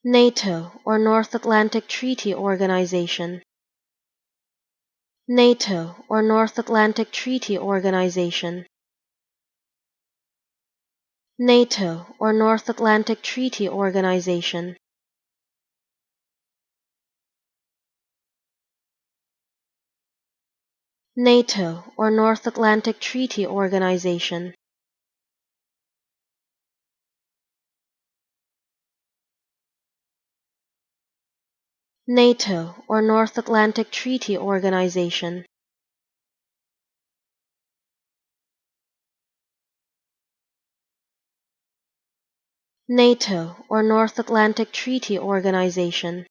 NATO or North Atlantic Treaty Organization. NATO or North Atlantic Treaty Organization. NATO or North Atlantic Treaty Organization. NATO or North Atlantic Treaty Organization. NATO or North Atlantic Treaty Organization. NATO or North Atlantic Treaty Organization.